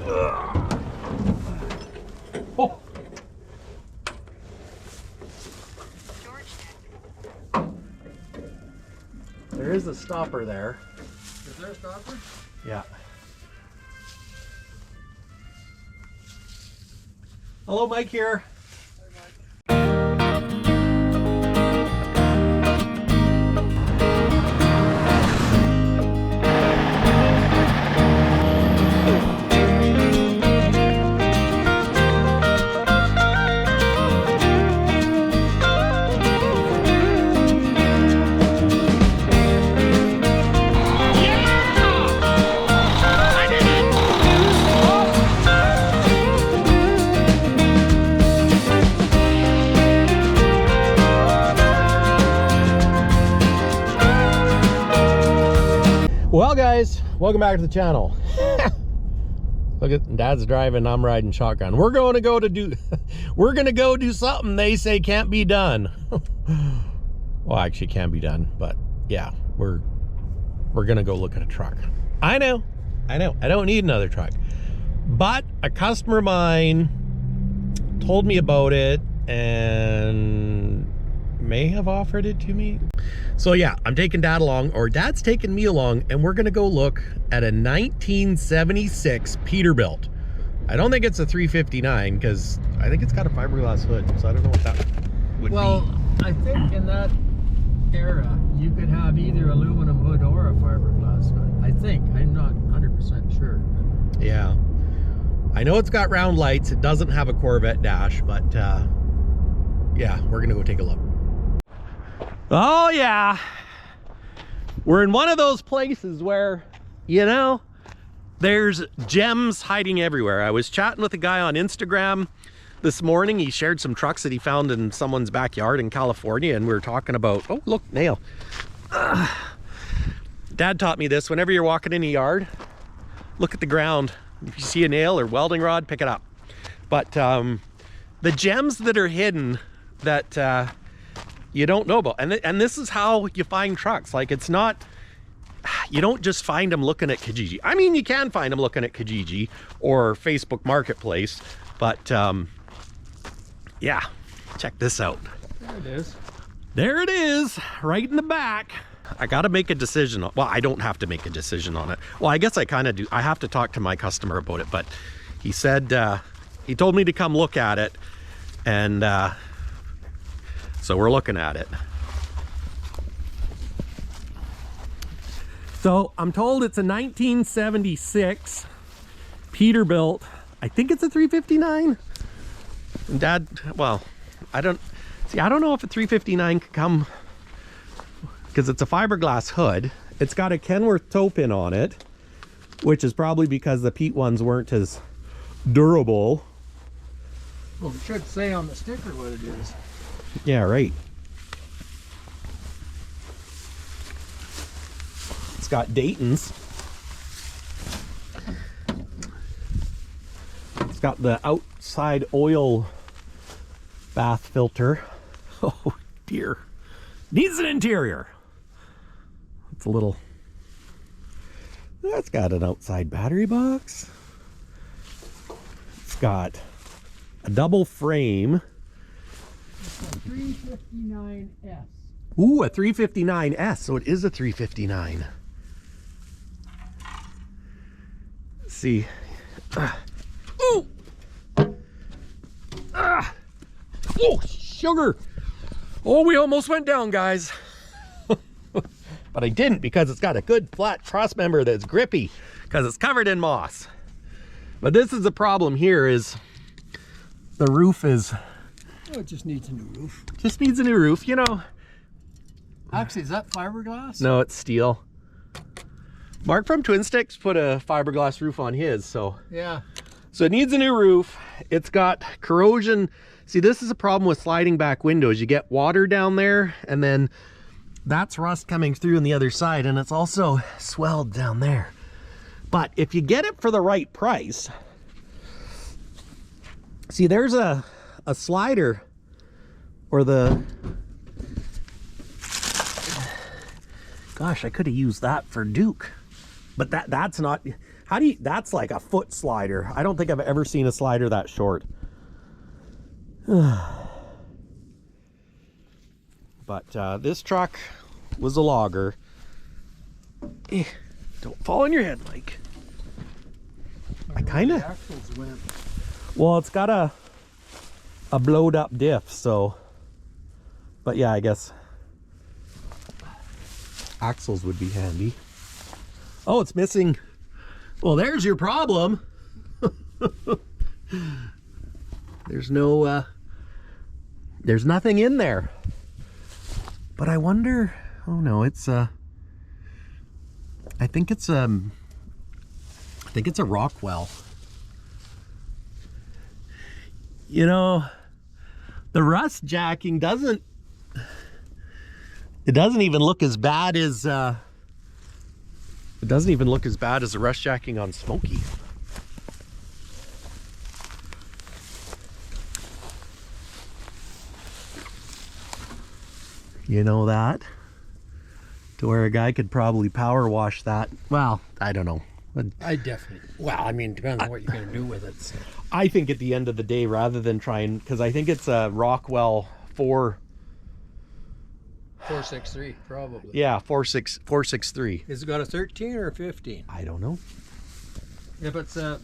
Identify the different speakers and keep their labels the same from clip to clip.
Speaker 1: Oh. There is a stopper there.
Speaker 2: Is there a stopper?
Speaker 1: Yeah. Hello, Mike here. Well guys, welcome back to the channel. Look at Dad's driving, I'm riding shotgun. We're going to go do something they say can't be done. Well, actually can be done, but yeah, we're gonna go look at a truck. I know, I don't need another truck. But a customer of mine told me about it and may have offered it to me. So yeah, I'm taking Dad along, or Dad's taking me along, and we're gonna go look at a 1976 Peterbilt. I don't think it's a 359 because I think it's got a fiberglass hood, so I don't know what that would be.
Speaker 2: Well, I think in that era you could have either aluminum hood or a fiberglass hood. I think. I'm not 100% sure.
Speaker 1: Yeah, I know it's got round lights. It doesn't have a Corvette dash, but yeah, we're gonna go take a look. Oh yeah, we're in one of those places where, you know, there's gems hiding everywhere. I was chatting with a guy on Instagram this morning. He shared some trucks that he found in someone's backyard in California, and we were talking about, oh look, nail. Dad taught me this: whenever you're walking in a yard, look at the ground. If you see a nail or welding rod, pick it up. But the gems that are hidden that you don't know about, and this is how you find trucks. Like, it's not, you don't just find them looking at Kijiji. I mean, you can find them looking at Kijiji or Facebook Marketplace, but yeah, check this out.
Speaker 2: There it is.
Speaker 1: There it is, right in the back. I gotta make a decision. Well, I don't have to make a decision on it. Well, I guess I kind of do. I have to talk to my customer about it, but he said, he told me to come look at it, and so we're looking at it. So I'm told it's a 1976 Peterbilt. I think it's a 359. And Dad, well, I don't know if a 359 could come, because it's a fiberglass hood. It's got a Kenworth toe pin on it, which is probably because the Pete ones weren't as durable.
Speaker 2: Well, it should say on the sticker what it is.
Speaker 1: Yeah, right. It's got Dayton's. It's got the outside oil bath filter. Oh dear. Needs an interior. It's a little... That's got an outside battery box. It's got a double frame.
Speaker 2: 359S.
Speaker 1: Ooh, a 359S, so it is a 359. Let's see. Ooh! Oh, sugar! Oh, we almost went down, guys. But I didn't, because it's got a good flat cross member that's grippy, because it's covered in moss. But this is the problem here, is the roof is...
Speaker 2: Oh, it just needs a new roof.
Speaker 1: Just needs a new roof, you know.
Speaker 2: Actually, is that fiberglass?
Speaker 1: No, it's steel. Mark from Twin Sticks put a fiberglass roof on his, so.
Speaker 2: Yeah.
Speaker 1: So it needs a new roof. It's got corrosion. See, this is a problem with sliding back windows. You get water down there, and then that's rust coming through on the other side, and it's also swelled down there. But if you get it for the right price, see, there's a slider, or the, gosh, I could have used that for Duke, but that's not, How do you, that's like a foot slider. I don't think I've ever seen a slider that short. But this truck was a logger. Don't fall on your head, Mike. I kind of...
Speaker 2: axles went.
Speaker 1: Well, it's got a blowed up diff, so... But yeah, I guess axles would be handy. Oh, it's missing. Well, there's your problem. There's no... there's nothing in there. But I wonder... Oh no, it's I think it's a Rockwell. You know, the rust jacking doesn't even look as bad as the rust jacking on Smokey. You know that? To where a guy could probably power wash that. Well, I don't know.
Speaker 2: I definitely. Well, I mean, depends on what you're going to do with it. So.
Speaker 1: I think at the end of the day, rather than trying, because I think it's a Rockwell
Speaker 2: 463, probably.
Speaker 1: Yeah, 463.
Speaker 2: Has it got a 13 or a 15?
Speaker 1: I don't know.
Speaker 2: If it's a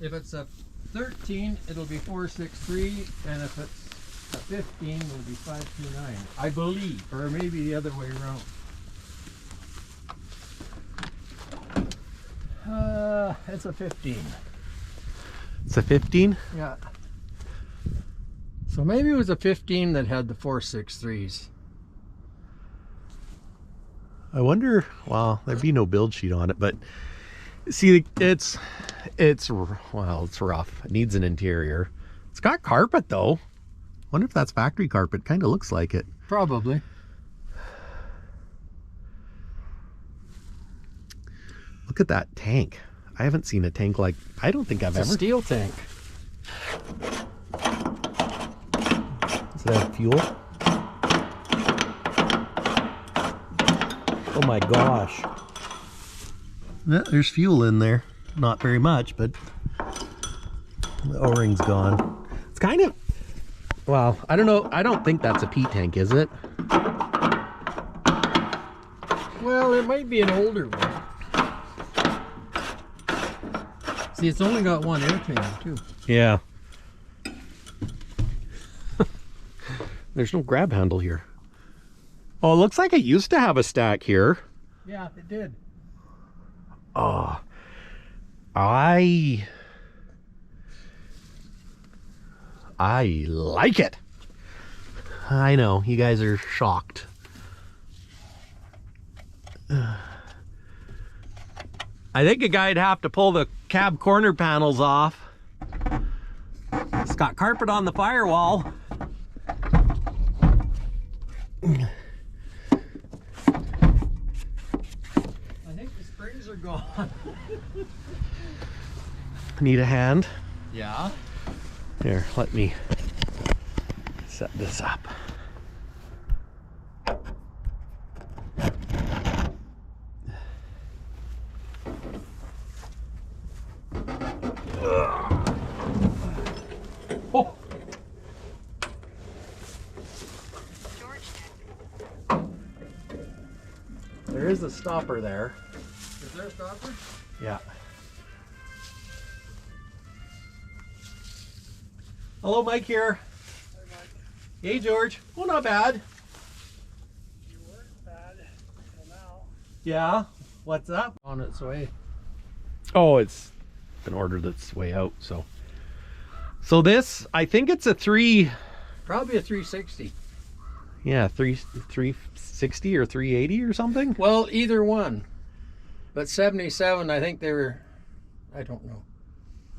Speaker 2: 13, it'll be 463, and if it's a 15, it'll be 529. I believe, or maybe the other way around. It's a 15.
Speaker 1: It's a 15?
Speaker 2: Yeah. So maybe it was a 15 that had the 463s.
Speaker 1: I wonder, well, there'd be no build sheet on it, but see, it's rough. It needs an interior. It's got carpet though. Wonder if that's factory carpet. Kind of looks like it.
Speaker 2: Probably.
Speaker 1: Look at that tank. I haven't seen a tank like, I don't think I've ever.
Speaker 2: It's a steel tank.
Speaker 1: Does it have fuel? Oh my gosh. Yeah, there's fuel in there. Not very much, but the O-ring's gone. It's kind of, well, I don't know. I don't think that's a P tank, is it?
Speaker 2: Well, it might be an older one. See, it's only got one air chamber too.
Speaker 1: Yeah. There's no grab handle here. Oh, it looks like it used to have a stack here.
Speaker 2: Yeah, it did.
Speaker 1: Oh, I like it. I know, you guys are shocked. I think a guy'd have to pull the cab corner panels off. It's got carpet on the firewall.
Speaker 2: I think the springs are gone.
Speaker 1: Need a hand?
Speaker 2: Yeah.
Speaker 1: Here, let me set this up. Oh. There is a stopper there.
Speaker 2: Is there a stopper?
Speaker 1: Yeah. Hello, Mike here.
Speaker 3: Hey, Mike.
Speaker 1: Hey, George. Oh, not bad.
Speaker 3: You weren't bad until now.
Speaker 1: Yeah. What's up?
Speaker 2: On its way.
Speaker 1: Oh, it's been ordered its way out. So this, I think it's a
Speaker 2: Probably a 360.
Speaker 1: yeah, 360 or 380 or something.
Speaker 2: Well, either one. But 77, I think they were. I don't know.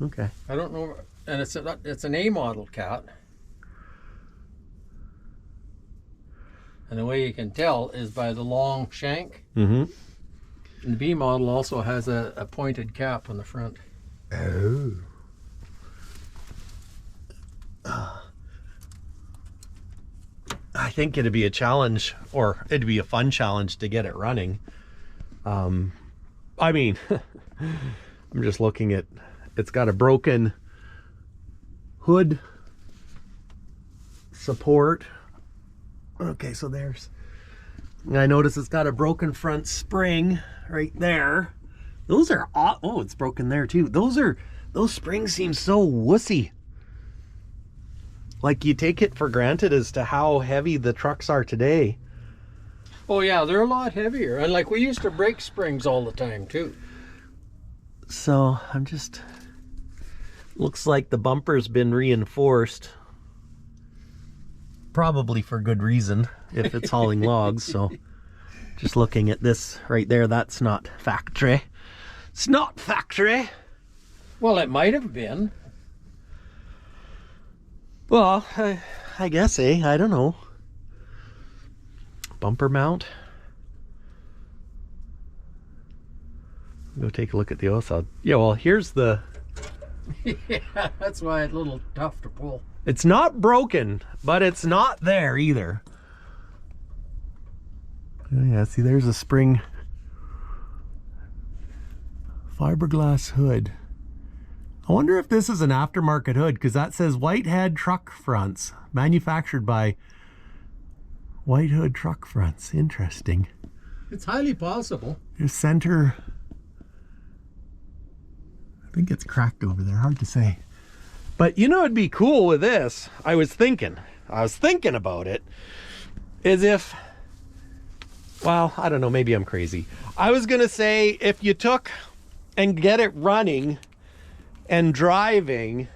Speaker 1: Okay.
Speaker 2: I don't know. And it's an A model cat. And the way you can tell is by the long shank.
Speaker 1: Mm-hmm.
Speaker 2: And the B model also has a pointed cap on the front.
Speaker 1: Oh. I think it'd be a challenge, or it'd be a fun challenge to get it running. I mean, I'm just looking at, it's got a broken hood support. Okay, so there's, I notice it's got a broken front spring right there. Those are, oh, it's broken there too. Those springs seem so wussy. Like you take it for granted as to how heavy the trucks are today.
Speaker 2: Oh yeah, they're a lot heavier. And like we used to break springs all the time too.
Speaker 1: So I'm just, looks like the bumper's been reinforced. Probably for good reason if it's hauling logs. So just looking at this right there, that's not factory. It's not factory.
Speaker 2: Well, it might have been.
Speaker 1: Well, I guess, I don't know. Bumper mount. Go take a look at the oil cell. Yeah, well, here's the...
Speaker 2: Yeah, that's why it's a little tough to pull.
Speaker 1: It's not broken, but it's not there either. Oh, yeah, see, there's a spring fiberglass hood. I wonder if this is an aftermarket hood, because that says Whitehead Truck Fronts, manufactured by Whitehead Truck Fronts. Interesting.
Speaker 2: It's highly possible.
Speaker 1: There's center. I think it's cracked over there, hard to say. But you know it'd be cool with this, I was thinking about it, is if, well, I don't know, maybe I'm crazy. I was gonna say if you took and get it running and driving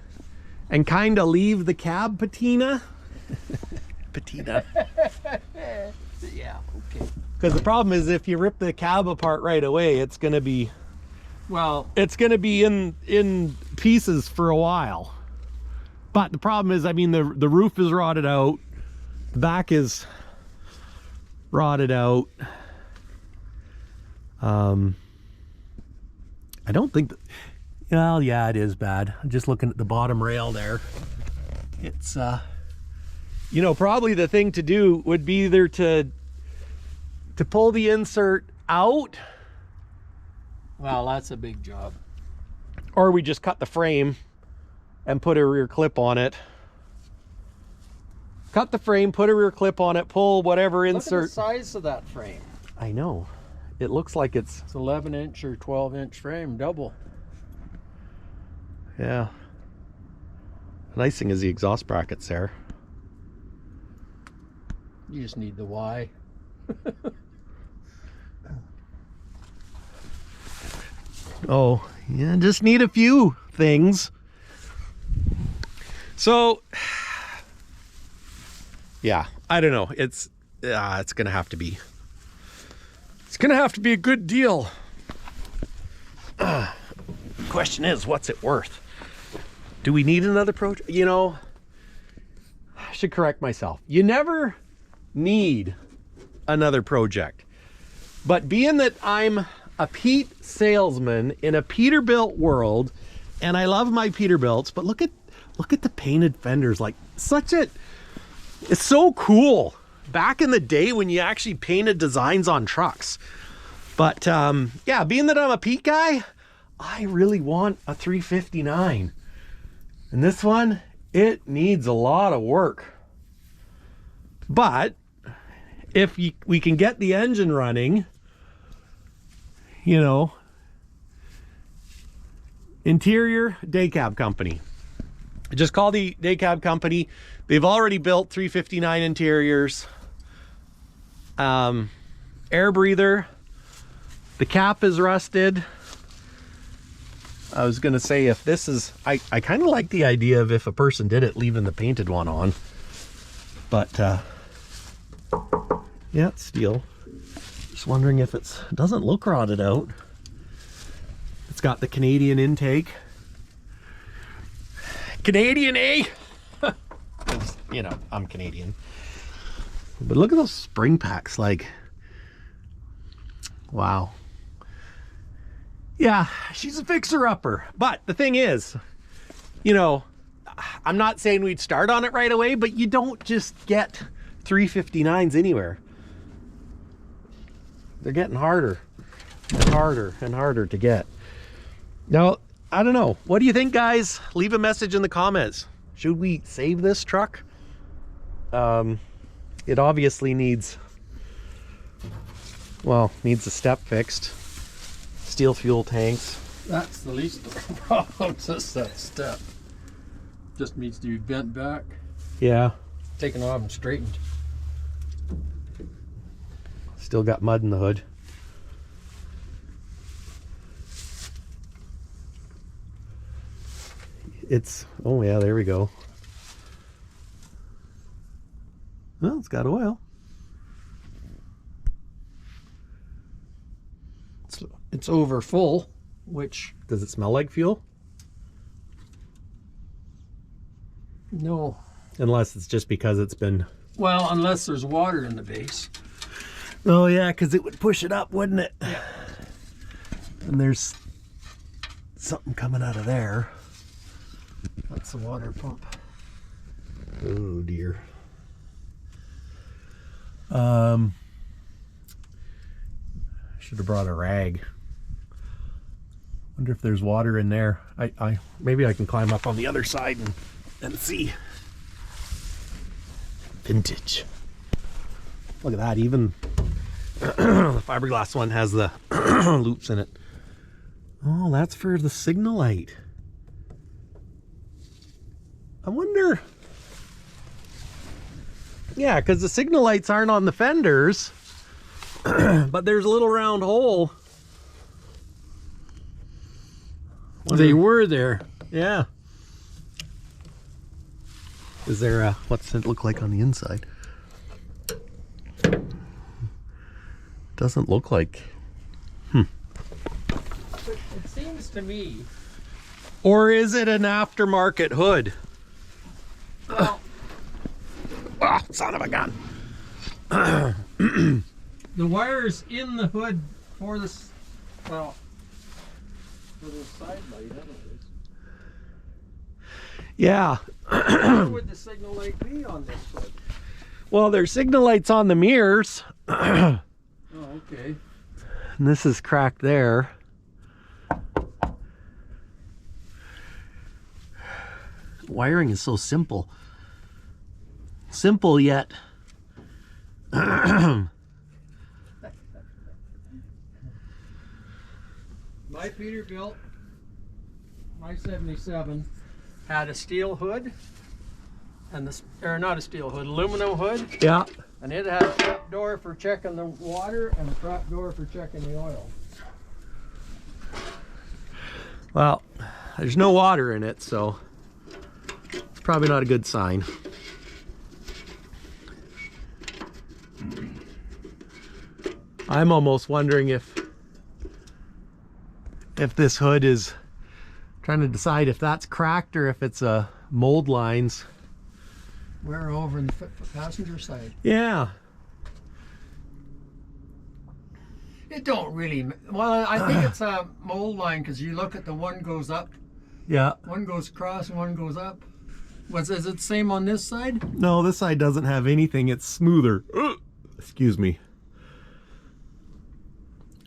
Speaker 1: and kind of leave the cab patina. Patina.
Speaker 2: Yeah, okay.
Speaker 1: Because the problem is if you rip the cab apart right away, it's gonna be,
Speaker 2: well,
Speaker 1: it's gonna be in pieces for a while. But the problem is, I mean, the roof is rotted out, the back is rotted out. I don't think that, well, yeah, it is bad. I'm just looking at the bottom rail there. It's, you know, probably the thing to do would be either to pull the insert out.
Speaker 2: well, that's a big job.
Speaker 1: Or we just cut the frame and put a rear clip on it. Cut the frame, put a rear clip on it, pull whatever insert.
Speaker 2: Look at the size of that frame.
Speaker 1: I know. It looks like it's
Speaker 2: 11-inch or 12-inch frame, double.
Speaker 1: yeah. The nice thing is the exhaust brackets there.
Speaker 2: You just need the Y.
Speaker 1: Oh, yeah, just need a few things. So, yeah, I don't know. It's gonna have to be. It's gonna have to be a good deal. Question is, what's it worth? Do we need another project? You know, I should correct myself. You never need another project. But being that I'm a Pete salesman in a Peterbilt world, and I love my Peterbilts, but look at the painted fenders. Like, it's so cool. Back in the day when you actually painted designs on trucks. But yeah, being that I'm a Pete guy, I really want a 359. And this one, it needs a lot of work. But if we can get the engine running, you know, interior day cab company. Just call the day cab company. They've already built 359 interiors. Air breather. The cap is rusted. I was gonna say if this is, I kind of like the idea of if a person did it, leaving the painted one on. But yeah, it's steel. Just wondering if it doesn't look rotted out. It's got the Canadian intake. Canadian, eh? You know, I'm Canadian. But look at those spring packs, like, wow. Yeah, she's a fixer-upper. But the thing is, you know, I'm not saying we'd start on it right away, but you don't just get 359s anywhere. They're getting harder and harder and harder to get. Now, I don't know. What do you think, guys? Leave a message in the comments. Should we save this truck? It obviously needs, well, needs a step fixed. Steel fuel tanks.
Speaker 2: That's the least of the problems, just that step. Just needs to be bent back,
Speaker 1: Yeah.
Speaker 2: taken off and straightened.
Speaker 1: Still got mud in the hood. It's, oh yeah, there we go. Well, it's got oil.
Speaker 2: It's over full, which,
Speaker 1: Does it smell like fuel?
Speaker 2: no.
Speaker 1: Unless it's just because it's been...
Speaker 2: Well, unless there's water in the base.
Speaker 1: Oh yeah, because it would push it up, wouldn't it?
Speaker 2: Yeah.
Speaker 1: And there's something coming out of there.
Speaker 2: That's the water pump.
Speaker 1: Oh dear. Should have brought a rag. Wonder if there's water in there. Maybe I can climb up on the other side and see. Vintage. Look at that, even the fiberglass one has the loops in it. Oh, that's for the signal light. I wonder. Yeah, because the signal lights aren't on the fenders, but there's a little round hole.
Speaker 2: They were there.
Speaker 1: Yeah. Is there a, what's it look like on the inside? Doesn't look like.
Speaker 2: It seems to me.
Speaker 1: Or is it an aftermarket hood?
Speaker 2: Well,
Speaker 1: Ah, son of a gun.
Speaker 2: the wire's in the hood for this, well, for the side light, anyways.
Speaker 1: Yeah.
Speaker 2: Where would the signal light be on this hood?
Speaker 1: Well, there's signal lights on the mirrors.
Speaker 2: Oh, okay.
Speaker 1: And this is cracked there. Wiring is so simple. Simple yet.
Speaker 2: My Peterbilt, my 77, had a steel hood, and this, or not a steel hood, aluminum hood,
Speaker 1: Yeah.
Speaker 2: and it had a trap door for checking the water and a trap door for checking the oil.
Speaker 1: Well, there's no water in it, so it's probably not a good sign. I'm almost wondering if this hood is trying to decide if that's cracked or if it's mold lines.
Speaker 2: We're over in the passenger side.
Speaker 1: Yeah.
Speaker 2: It don't really, well, I think it's a mold line because you look at the one goes up,
Speaker 1: Yeah.
Speaker 2: one goes across and one goes up. Is it the same on this side?
Speaker 1: No, this side doesn't have anything. It's smoother. Excuse me.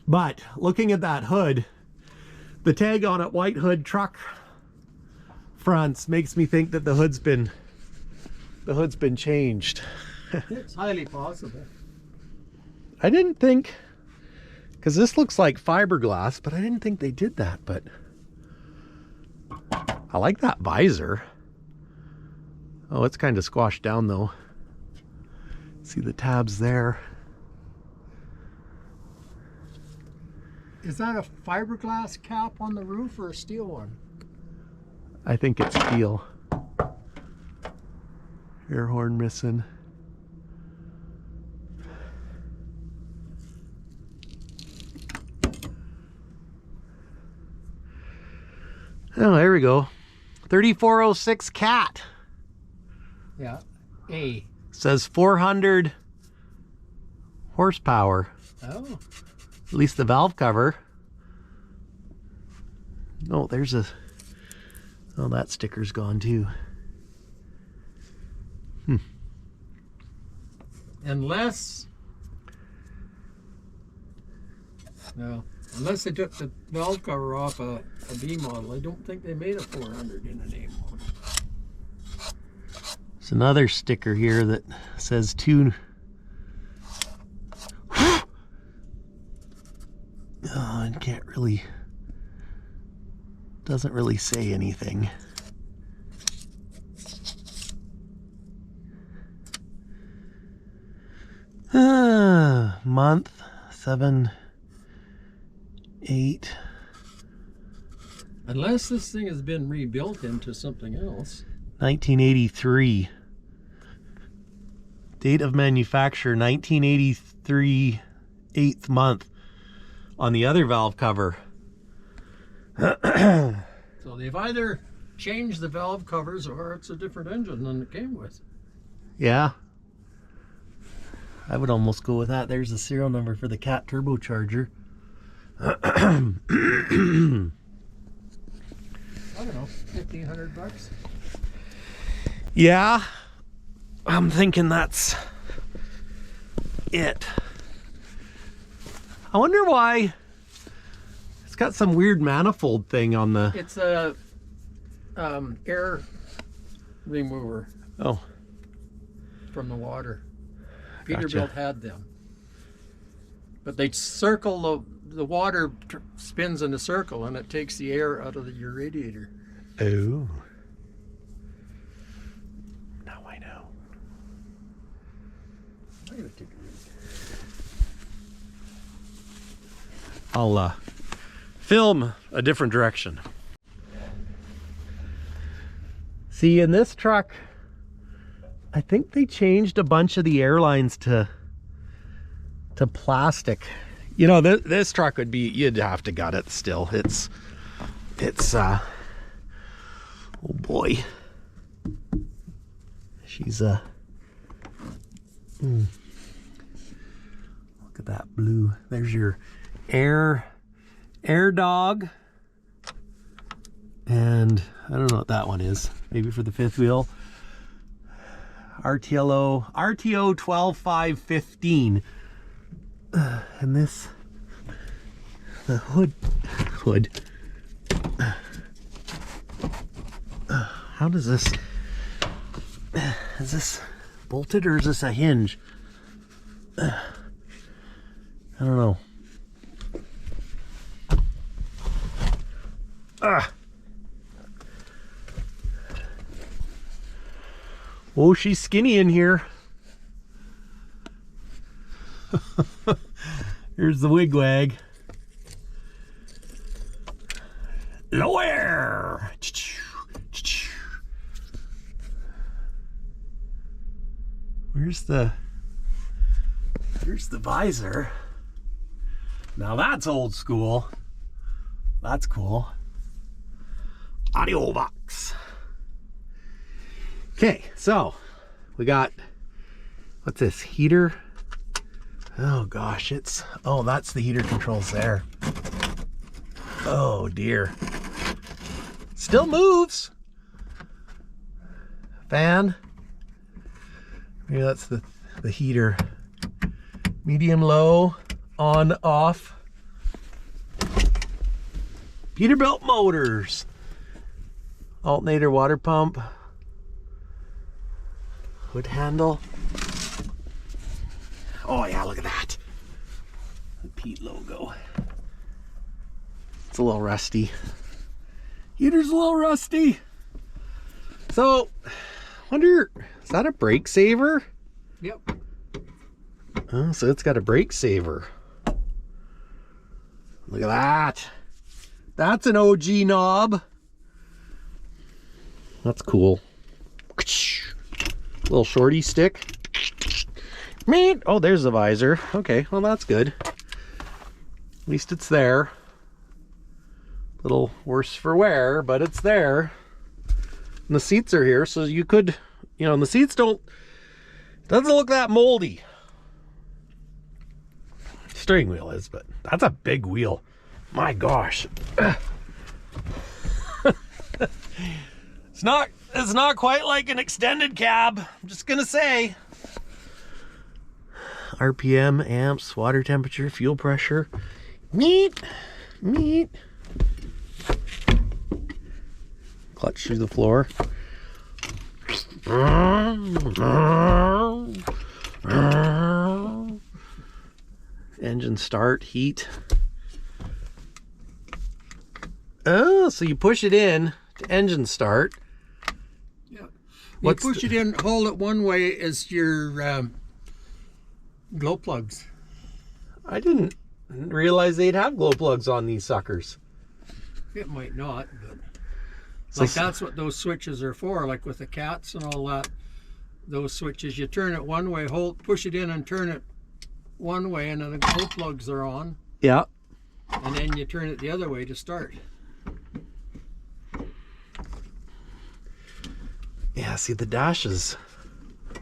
Speaker 1: But looking at that hood, the tag on it, white hood truck fronts, makes me think that the hood's been changed.
Speaker 2: It's highly possible.
Speaker 1: I didn't think, because this looks like fiberglass, but I didn't think they did that. But I like that visor. Oh, it's kind of squashed down though. See the tabs there.
Speaker 2: Is that a fiberglass cap on the roof or a steel one?
Speaker 1: I think it's steel. Air horn missing. Oh, there we go. 3406 cat.
Speaker 2: Yeah. A.
Speaker 1: Says 400 horsepower.
Speaker 2: Oh.
Speaker 1: At least the valve cover. Oh, there's a... Oh, that sticker's gone too.
Speaker 2: Unless... No. Unless they took the valve cover off a B model, I don't think they made a 400 in an A model.
Speaker 1: There's another sticker here that says tune. Oh, it can't really, doesn't really say anything. Month 7, 8.
Speaker 2: Unless this thing has been rebuilt into something else.
Speaker 1: 1983. Date of manufacture 1983, 8th month on the other valve cover.
Speaker 2: So they've either changed the valve covers or it's a different engine than it came with.
Speaker 1: Yeah. I would almost go with that. There's the serial number for the Cat turbocharger.
Speaker 2: I don't know, 1,500 bucks.
Speaker 1: Yeah. I'm thinking that's it. I wonder why it's got some weird manifold thing on the...
Speaker 2: It's a air remover
Speaker 1: Oh.
Speaker 2: from the water.
Speaker 1: Gotcha.
Speaker 2: Peterbilt had them. But they circle, the water spins in a circle and it takes the air out of your radiator.
Speaker 1: Oh. Now I know.
Speaker 2: I'm gonna take a read.
Speaker 1: I'll film a different direction. See, in this truck, I think they changed a bunch of the airlines to plastic. You know, this truck would be, you'd have to gut it still. It's oh boy. She's look at that blue. There's your air dog. And I don't know what that one is. Maybe for the fifth wheel. RTO 12515. And this, the hood. How does this, is this bolted or is this a hinge? I don't know. Oh, she's skinny in here. Here's the wigwag. Lower. Where's the visor? Now that's old school. That's cool. Audio box. Okay, so we got, what's this, heater? Oh gosh, oh, that's the heater controls there. Oh dear. Still moves. Fan. Maybe that's the heater. Medium, low, on, off. Peterbilt motors. Alternator, water pump. Hood handle. Oh yeah, look at that. The Pete logo. It's a little rusty. Heater's a little rusty. So, wonder, is that a brake saver?
Speaker 2: Yep.
Speaker 1: Oh, so it's got a brake saver. Look at that. That's an OG knob. That's cool. Little shorty stick. Oh, there's the visor. Okay, well that's good. At least it's there. Little worse for wear, but it's there. And the seats are here, so you could, you know, and the seats doesn't look that moldy. Steering wheel is, but that's a big wheel. My gosh. It's not quite like an extended cab, I'm just gonna say. RPM, amps, water temperature, fuel pressure, Meat. Clutch through the floor. Engine start, heat. Oh, so you push it in to engine start.
Speaker 2: Yeah. You
Speaker 1: What's
Speaker 2: push it in, hold it one way as your glow plugs.
Speaker 1: I didn't realize they'd have glow plugs on these suckers.
Speaker 2: It might not, but
Speaker 1: So
Speaker 2: that's what those switches are for, like with the cats and all that. Those switches, you turn it one way, push it in and turn it one way, and then the glow plugs are on.
Speaker 1: yeah.
Speaker 2: And then you turn it the other way to start.
Speaker 1: Yeah, see the dashes.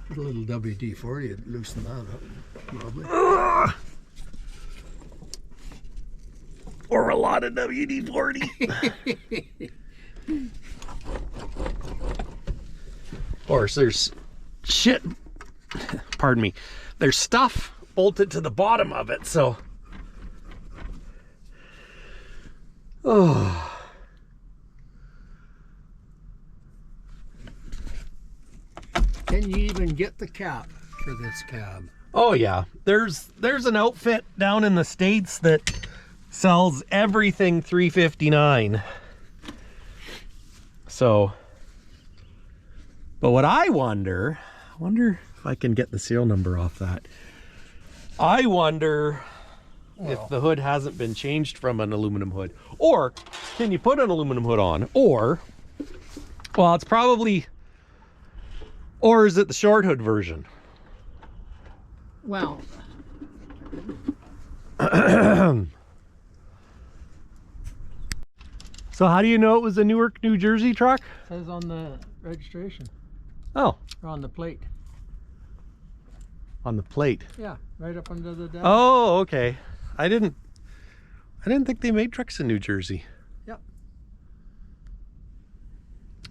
Speaker 2: Put a little WD-40 would loosen that up, probably.
Speaker 1: Or a lot of WD-40. Of course, there's shit. Pardon me. There's stuff bolted to the bottom of it, so. Oh.
Speaker 2: Can you even get the cap for this cab?
Speaker 1: Oh yeah. There's an outfit down in the States that sells everything $359. So, but what I wonder if I can get the serial number off that. I wonder if the hood hasn't been changed from an aluminum hood, or can you put an aluminum hood on, or, well, it's probably, or is it the short hood version?
Speaker 2: Well,
Speaker 1: So how do you know it was a Newark, New Jersey truck?
Speaker 2: says on the registration,
Speaker 1: Oh,
Speaker 2: or on the plate.
Speaker 1: on the plate.
Speaker 2: Yeah, right up under the dash.
Speaker 1: Oh, okay. I didn't think they made trucks in New Jersey.
Speaker 2: Yep.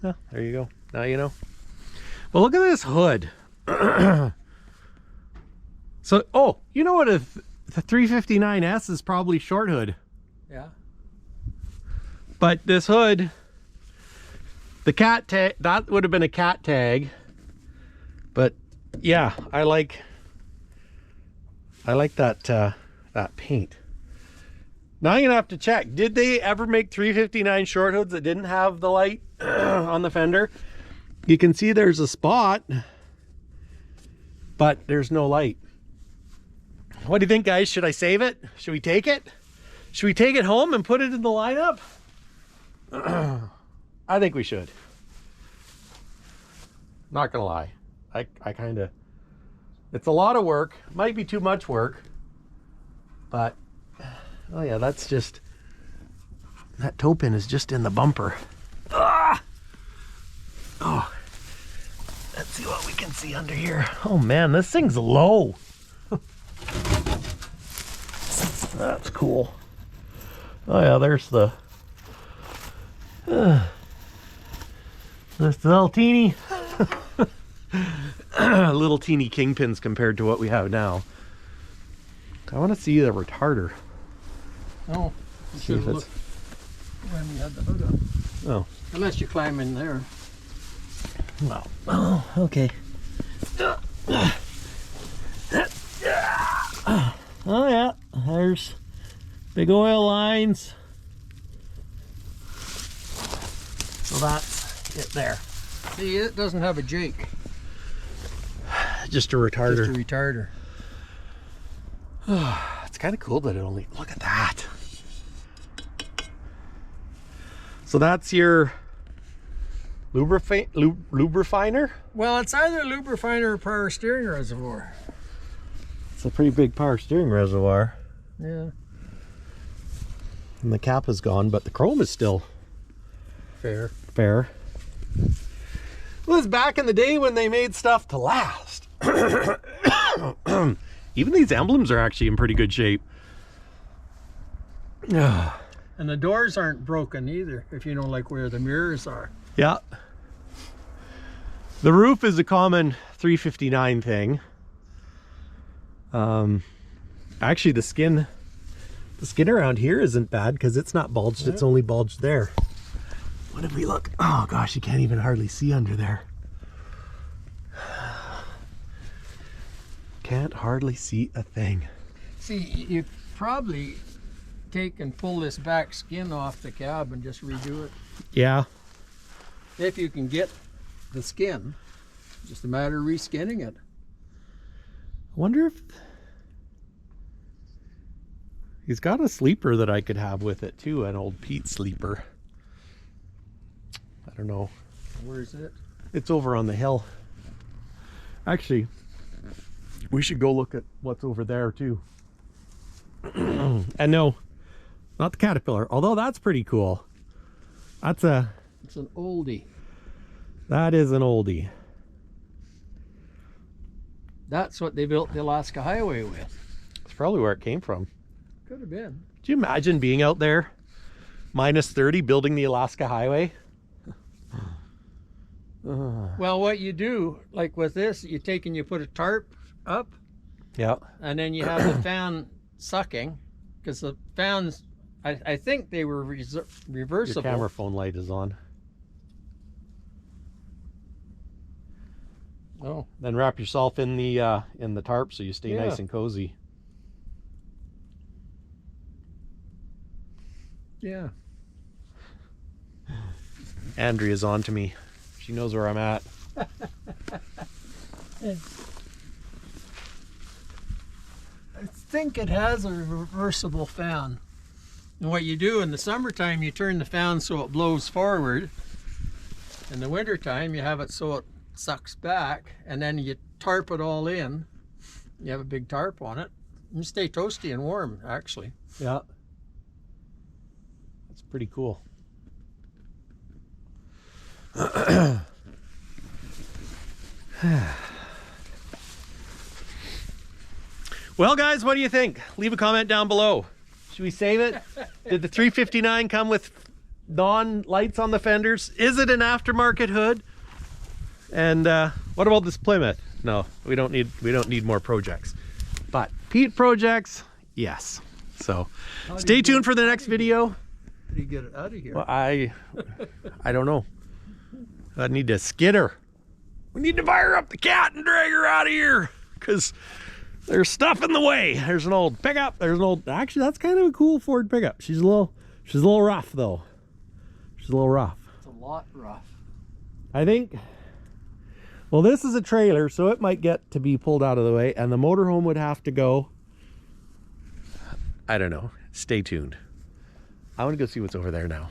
Speaker 1: Oh, there you go. Now you know. Well, look at this hood. So, oh, you know what? If the 359S is probably short hood,
Speaker 2: Yeah.
Speaker 1: but this hood, the cat tag, that would have been a cat tag. But yeah, I like that that paint. Now I'm gonna have to check. Did they ever make 359 short hoods that didn't have the light on the fender? You can see there's a spot, but there's no light. What do you think, guys? Should I save it? Should we take it? Should we take it home and put it in the lineup? I think we should. Not gonna lie. I kind of, it's a lot of work. Might be too much work, but oh yeah, that's just, that toe pin is just in the bumper. Ah! Oh, let's see what we can see under here. Oh man, this thing's low. That's cool. Oh yeah, there's the this little teeny little teeny kingpins compared to what we have now. I want to see the retarder.
Speaker 2: Oh, you
Speaker 1: See
Speaker 2: should
Speaker 1: if
Speaker 2: have
Speaker 1: it's-
Speaker 2: looked when you had the hood up.
Speaker 1: Oh,
Speaker 2: Unless you climb in there.
Speaker 1: well. Oh, okay. Oh yeah, there's big oil lines. So that's it there.
Speaker 2: See, it doesn't have a Jake.
Speaker 1: Just a retarder.
Speaker 2: Just a retarder.
Speaker 1: It's kind of cool that it only, look at that. So that's your lubrifiner?
Speaker 2: Well, it's either lubrifiner or power steering reservoir.
Speaker 1: It's a pretty big power steering reservoir.
Speaker 2: Yeah.
Speaker 1: And the cap is gone, but the chrome is still
Speaker 2: Fair.
Speaker 1: fair. It was back in the day when they made stuff to last. Even these emblems are actually in pretty good shape. Yeah.
Speaker 2: And the doors aren't broken either, if you know, like where the mirrors are.
Speaker 1: Yeah. The roof is a common 359 thing. Actually the skin The skin around here isn't bad because it's not bulged, it's only bulged there. What if we look? Oh gosh, you can't even hardly see under there. Can't hardly see a thing.
Speaker 2: See, you probably take and pull this back skin off the cab and just redo it.
Speaker 1: Yeah.
Speaker 2: If you can get the skin, just a matter of reskinning it.
Speaker 1: I wonder if he's got a sleeper that I could have with it too, an old Pete sleeper. I don't know.
Speaker 2: Where is it?
Speaker 1: It's over on the hill. Actually, we should go look at what's over there too. And no, not the Caterpillar, although that's pretty cool. It's an
Speaker 2: oldie.
Speaker 1: That is an oldie.
Speaker 2: That's what they built the Alaska Highway with.
Speaker 1: It's probably where it came from.
Speaker 2: Could have been.
Speaker 1: Could you imagine being out there, -30, building the Alaska Highway?
Speaker 2: Well, what you do, like with this, you take and you put a tarp up,
Speaker 1: Yeah.
Speaker 2: and then you have the fan sucking, because the fans, I think they were reversible.
Speaker 1: Your camera phone light is on.
Speaker 2: Oh,
Speaker 1: Then wrap yourself in the tarp so you stay
Speaker 2: Yeah.
Speaker 1: nice and cozy.
Speaker 2: yeah.
Speaker 1: Andrea's on to me. She knows where I'm at.
Speaker 2: I think it has a reversible fan. And what you do in the summertime, you turn the fan so it blows forward. In the wintertime, you have it so it sucks back, and then you tarp it all in. You have a big tarp on it. You stay toasty and warm, actually.
Speaker 1: Yeah. That's pretty cool. Well, guys, what do you think? Leave a comment down below. Should we save it? Did the 359 come with non-lights on the fenders? Is it an aftermarket hood? And what about this Plymouth? No, we don't need more projects. But Pete projects, yes. So stay tuned for the next video.
Speaker 2: How do you get it out of here?
Speaker 1: Well, I don't know. I need to skid her. We need to fire up the cat and drag her out of here, because there's stuff in the way. There's an old pickup. There's an old. Actually, that's kind of a cool Ford pickup. She's a little rough though. She's a little rough.
Speaker 2: It's a lot rough.
Speaker 1: I think. Well, this is a trailer, so it might get to be pulled out of the way, and the motorhome would have to go. I don't know. Stay tuned. I want to go see what's over there now.